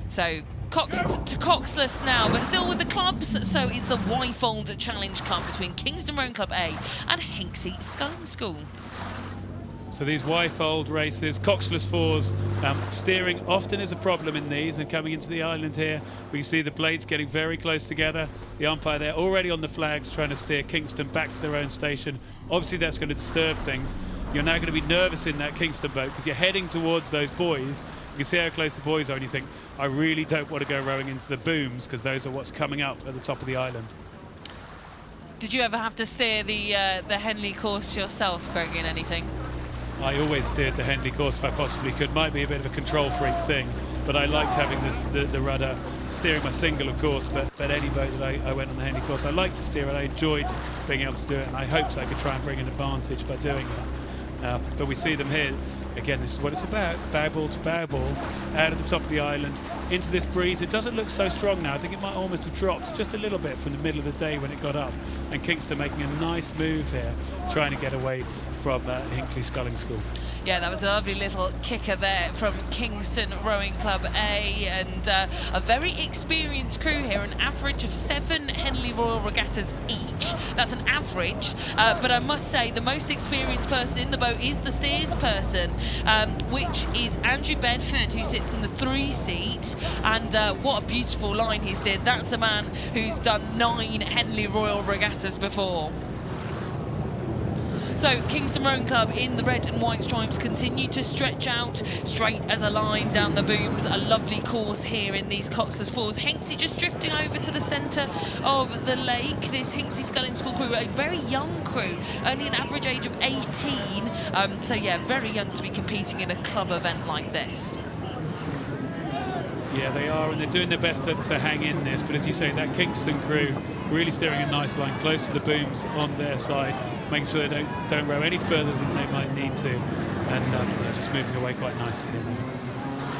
So Cox to Coxless now, but still with the clubs. So it's the Wyfold Challenge Cup between Kingston Rowing Club A and Hinksey Sculling School. So these Wyfold races, coxless fours, steering often is a problem in these, and coming into the island here, we can see the blades getting very close together. The umpire there already on the flags trying to steer Kingston back to their own station. Obviously that's going to disturb things. You're now going to be nervous in that Kingston boat because you're heading towards those buoys. You can see how close the buoys are and you think, I really don't want to go rowing into the booms because those are what's coming up at the top of the island. Did you ever have to steer the Henley course yourself, Greg, in anything? I always steered the Henley course if I possibly could. Might be a bit of a control freak thing, but I liked having the rudder, steering my single, of course, but any boat that I went on the Henley course, I liked to steer it. I enjoyed being able to do it, and I hoped I could try and bring an advantage by doing it. But we see them here. Again, this is what it's about, bow ball to bow ball, out of the top of the island, into this breeze. It doesn't look so strong now. I think it might almost have dropped just a little bit from the middle of the day when it got up. And Kingston making a nice move here, trying to get away from Hinksey Sculling School. Yeah, that was a lovely little kicker there from Kingston Rowing Club A, and a very experienced crew here, an average of 7 Henley Royal Regattas each. That's an average, but I must say the most experienced person in the boat is the steers person, which is Andrew Bedford, who sits in the 3 seat, and what a beautiful line he steered. That's a man who's done 9 Henley Royal Regattas before. So Kingston Rowing Club in the red and white stripes continue to stretch out straight as a line down the booms. A lovely course here in these Coxless Falls. Hinksey just drifting over to the centre of the lake. This Hinksey Sculling School crew, a very young crew, only an average age of 18. So yeah, very young to be competing in a club event like this. Yeah, they are, and they're doing their best to hang in this. But as you say, that Kingston crew really steering a nice line close to the booms on their side, making sure they don't row any further than they might need to, and they're just moving away quite nicely.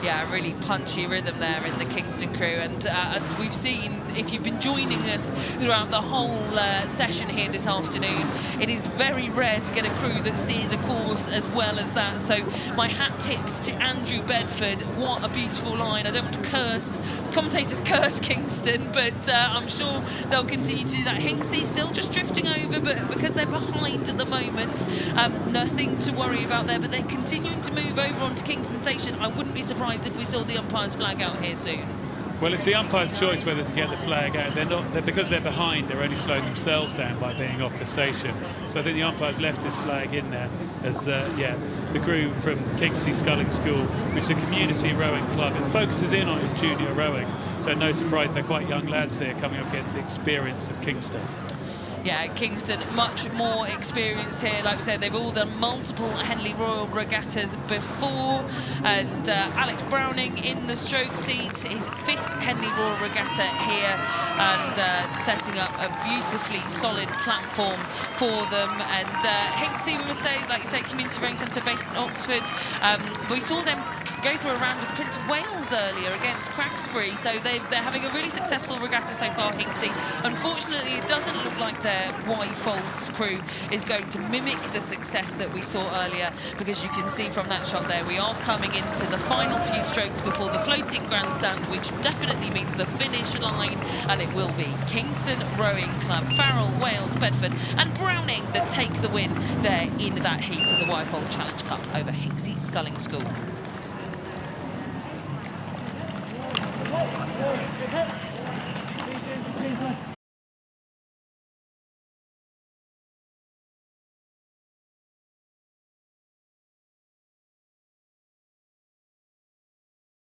Yeah, really punchy rhythm there in the Kingston crew, and as we've seen, if you've been joining us throughout the whole session here this afternoon, it is very rare to get a crew that steers a course as well as that. So my hat tips to Andrew Bedford. What a beautiful line. I don't want to curse, commentators curse Kingston, but I'm sure they'll continue to do that. Hinksey still just drifting over, but because they're behind at the moment, nothing to worry about there, but they're continuing to move over onto Kingston Station. I wouldn't be surprised if we saw the umpire's flag out here soon. Well, it's the umpire's choice whether to get the flag out. Because they're behind, they're only slowing themselves down by being off the station. So I think the umpire's left his flag in there as, the crew from Hinksey Sculling School, which is a community rowing club. It focuses in on its junior rowing. So no surprise, they're quite young lads here coming up against the experience of Kingston. Yeah, Kingston much more experienced here. Like we said, they've all done multiple Henley Royal Regattas before, and Alex Browning in the stroke seat, his 5th Henley Royal Regatta here, and setting up a beautifully solid platform for them. And Hinksey, we must say, like you say, community rowing centre based in Oxford. We saw them go through a round with Prince of Wales earlier against Cracksbury, so they're having a really successful regatta so far, Hinksey. Unfortunately, it doesn't look like their Wyfold's crew is going to mimic the success that we saw earlier, because you can see from that shot there, we are coming into the final few strokes before the floating grandstand, which definitely means the finish line, and it will be Kingston Rowing Club, Farrell, Wales, Bedford and Browning that take the win there in that heat of the Wyfold Challenge Cup over Hinksey Sculling School.